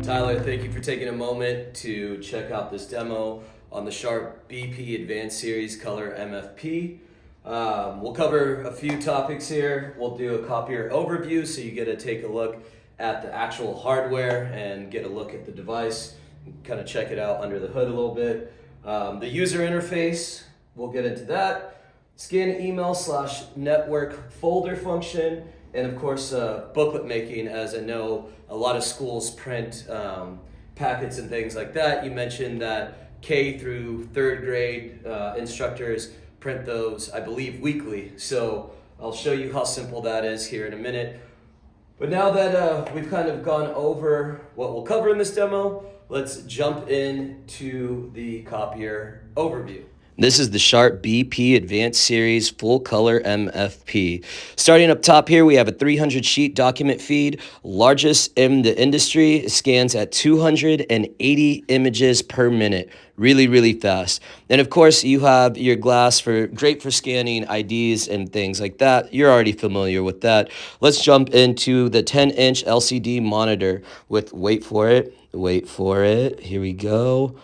Tyler, thank you for taking a moment to check out this demo on the Sharp BP Advanced Series Color MFP. We'll cover a few topics here. We'll do a copier overview so you get to take a look at the actual hardware and get a look at the device, kind of check it out under the hood a little bit. The user interface, we'll get into that. Scan email / network folder function, and of course booklet making, as I know a lot of schools print packets and things like that. You mentioned that K through third grade instructors print those, I believe, weekly. So I'll show you how simple that is here in a minute. But now that we've kind of gone over what we'll cover in this demo, let's jump into the copier overview. This is the Sharp BP Advanced Series Full Color MFP. Starting up top here, we have a 300 sheet document feed, largest in the industry. It scans at 280 images per minute. Really, really fast. And of course, you have your glass great for scanning IDs and things like that. You're already familiar with that. Let's jump into the 10-inch LCD monitor with, wait for it, here we go.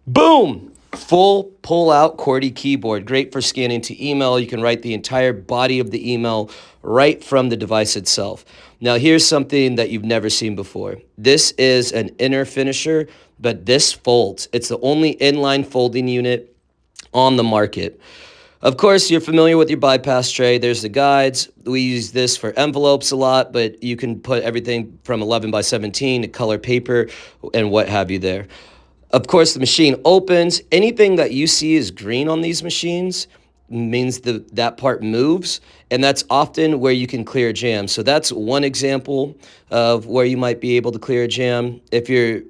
Boom! Full pull-out QWERTY keyboard, great for scanning to email. You can write the entire body of the email right from the device itself. Now, here's something that you've never seen before. This is an inner finisher, but this folds. It's the only inline folding unit on the market. Of course, you're familiar with your bypass tray. There's the guides. We use this for envelopes a lot, but you can put everything from 11 by 17 to color paper and what have you there. Of course, the machine opens. Anything that you see is green on these machines means that part moves, and that's often where you can clear a jam. So that's one example of where you might be able to clear a jam. If you're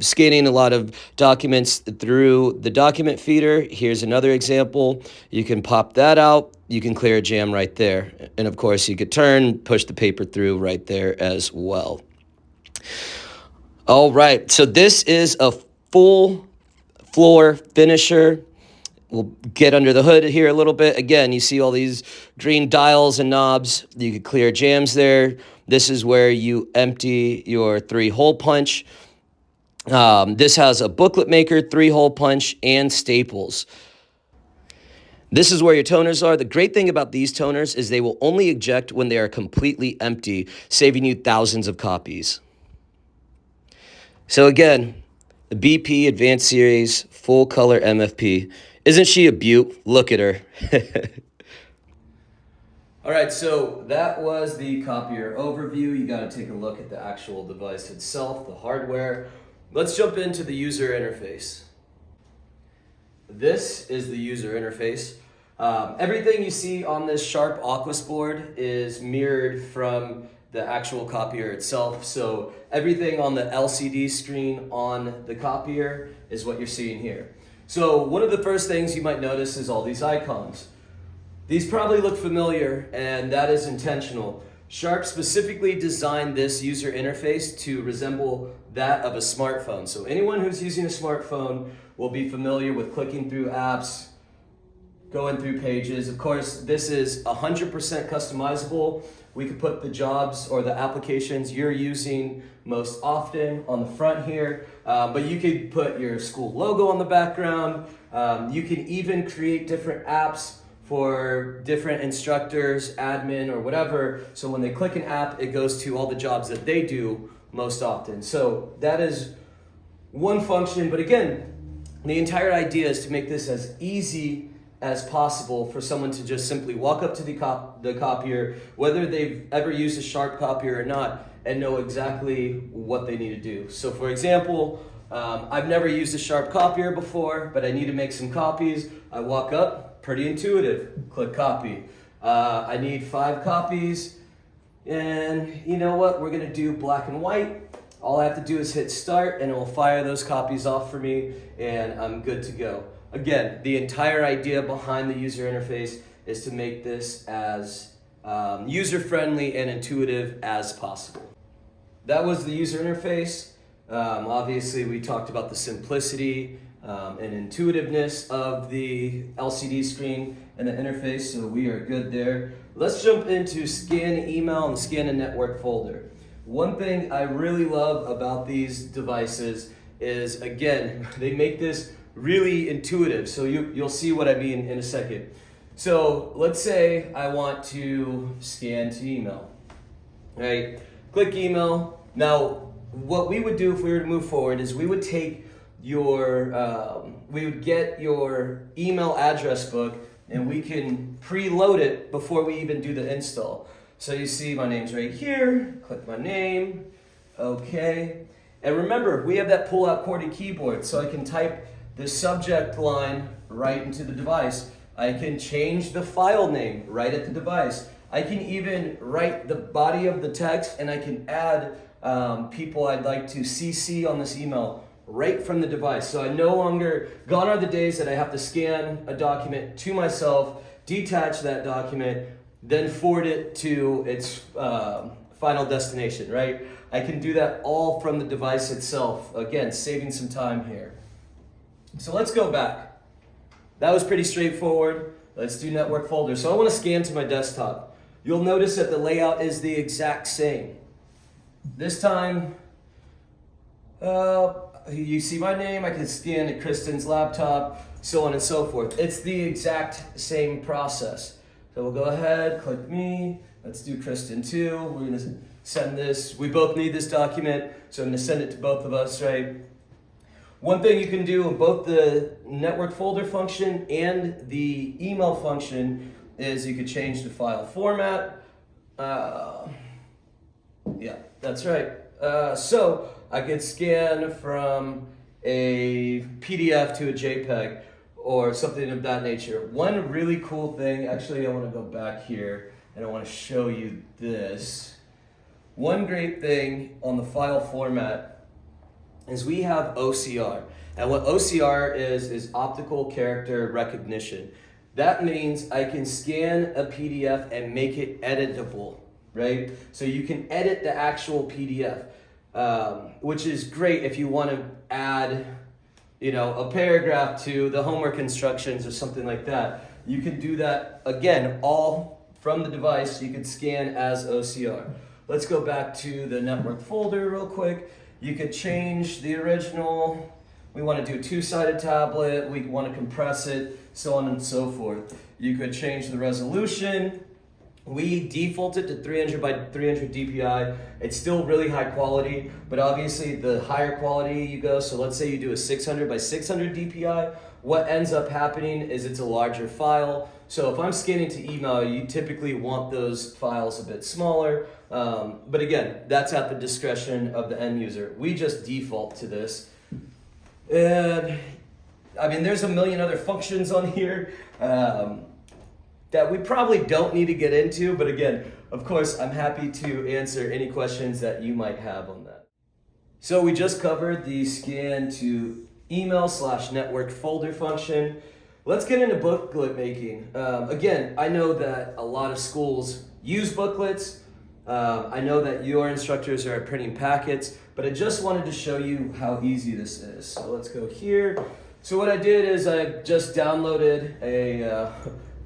scanning a lot of documents through the document feeder, here's another example. You can pop that out. You can clear a jam right there. And of course, you could push the paper through right there as well. All right, so this is a full floor finisher. We'll get under the hood here a little bit. Again, you see all these green dials and knobs. You can clear jams there. This is where you empty your 3-hole punch. This has a booklet maker, 3-hole punch, and staples. This is where your toners are. The great thing about these toners is they will only eject when they are completely empty, saving you thousands of copies. So again, the BP Advanced Series Full Color MFP. Isn't she a beaut? Look at her. All right, so that was the copier overview. You got to take a look at the actual device itself, the hardware. Let's jump into the user interface. This is the user interface. Everything you see on this Sharp Aquas board is mirrored from the actual copier itself. So everything on the LCD screen on the copier is what you're seeing here. So one of the first things you might notice is all these icons. These probably look familiar, and that is intentional. Sharp specifically designed this user interface to resemble that of a smartphone. So anyone who's using a smartphone will be familiar with clicking through apps, going through pages. Of course, this is 100% customizable. We could put the jobs or the applications you're using most often on the front here, but you could put your school logo on the background. You can even create different apps for different instructors, admin, or whatever. So when they click an app, it goes to all the jobs that they do most often. So that is one function, but again, the entire idea is to make this as easy as possible for someone to just simply walk up to the copier, whether they've ever used a Sharp copier or not, and know exactly what they need to do. So for example, I've never used a Sharp copier before, but I need to make some copies. I walk up, pretty intuitive, click copy. I need 5 copies, and you know what? We're gonna do black and white. All I have to do is hit start, and it will fire those copies off for me, and I'm good to go. Again, the entire idea behind the user interface is to make this as user-friendly and intuitive as possible. That was the user interface. Obviously, we talked about the simplicity and intuitiveness of the LCD screen and the interface, so we are good there. let's jump into scan email and scan a network folder. One thing I really love about these devices is, again, they make this really intuitive. So you'll see what I mean in a second. So let's say I want to scan to email, right? Click email. Now, what we would do if we were to move forward is we would take we would get your email address book and we can preload it before we even do the install. So you see my name's right here, click my name, okay. And remember, we have that pull-out QWERTY keyboard, so I can type the subject line right into the device. I can change the file name right at the device. I can even write the body of the text, and I can add people I'd like to CC on this email right from the device. So I no longer, gone are the days that I have to scan a document to myself, detach that document, then forward it to its final destination, right? I can do that all from the device itself. Again, saving some time here. So let's go back. That was pretty straightforward. Let's do network folder. So I want to scan to my desktop. You'll notice that the layout is the exact same. This time, you see my name, I can scan to Kristen's laptop, so on and so forth. It's the exact same process. So we'll go ahead, click me, let's do Kristen too. We're gonna send this, we both need this document, so I'm gonna send it to both of us, right? One thing you can do in both the network folder function and the email function is you could change the file format. Yeah, that's right. So I could scan from a PDF to a JPEG or something of that nature. One really cool thing, actually I want to go back here and I want to show you this. One great thing on the file format is we have OCR. And what OCR is optical character recognition. That means I can scan a PDF and make it editable, right? So you can edit the actual PDF, which is great if you want to add, a paragraph to the homework instructions or something like that. You can do that, again, all from the device. You can scan as OCR. Let's go back to the network folder real quick. You could change the original. We want to do a two-sided tablet. We want to compress it, so on and so forth. You could change the resolution. We defaulted to 300 by 300 DPI. It's still really high quality, but obviously the higher quality you go, so let's say you do a 600 by 600 DPI, what ends up happening is it's a larger file. So if I'm scanning to email, you typically want those files a bit smaller. But again, that's at the discretion of the end user. We just default to this. And I mean, there's a million other functions on here that we probably don't need to get into, but again, of course, I'm happy to answer any questions that you might have on that. So we just covered the scan to email / network folder function. Let's get into booklet making. Again, I know that a lot of schools use booklets. I know that your instructors are printing packets, but I just wanted to show you how easy this is. So let's go here. So what I did is I just downloaded a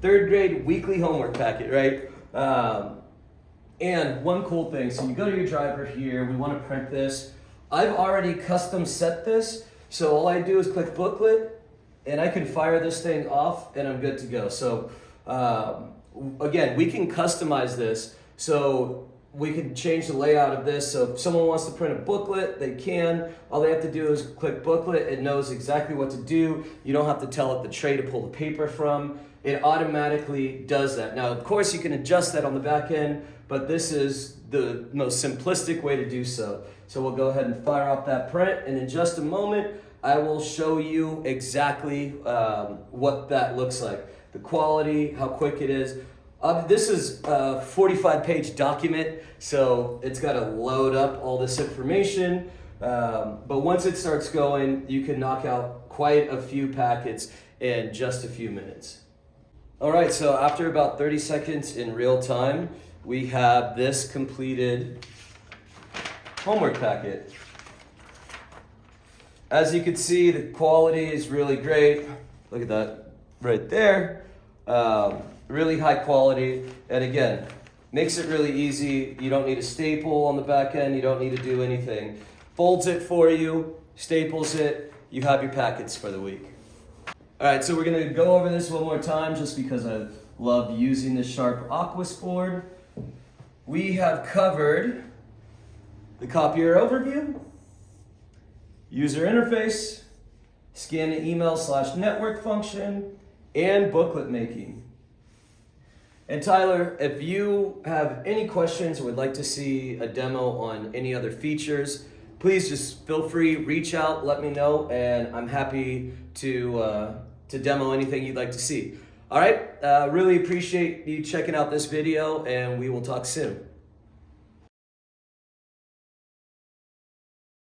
third grade weekly homework packet, right? And one cool thing, so you go to your driver here, we want to print this. I've already custom set this, so all I do is click booklet, and I can fire this thing off, and I'm good to go. So again, we can customize this, so we can change the layout of this. So if someone wants to print a booklet, they can. All they have to do is click booklet. It knows exactly what to do. You don't have to tell it the tray to pull the paper from. It automatically does that. Now, of course, you can adjust that on the back end, but this is the most simplistic way to do so. So we'll go ahead and fire off that print, and in just a moment, I will show you exactly what that looks like. The quality, how quick it is. This is a 45-page document, so it's got to load up all this information. But once it starts going, you can knock out quite a few packets in just a few minutes. All right, so after about 30 seconds in real time, we have this completed homework packet. As you can see, the quality is really great. Look at that right there. Really high quality, and again, makes it really easy. You don't need a staple on the back end. You don't need to do anything. Folds it for you, staples it. You have your packets for the week. All right, so we're gonna go over this one more time just because I love using the Sharp Aquas board. We have covered the copier overview, user interface, scan to email/network function, and booklet making. And Tyler, if you have any questions or would like to see a demo on any other features, please just feel free, reach out, let me know, and I'm happy to demo anything you'd like to see. All right, really appreciate you checking out this video, and we will talk soon.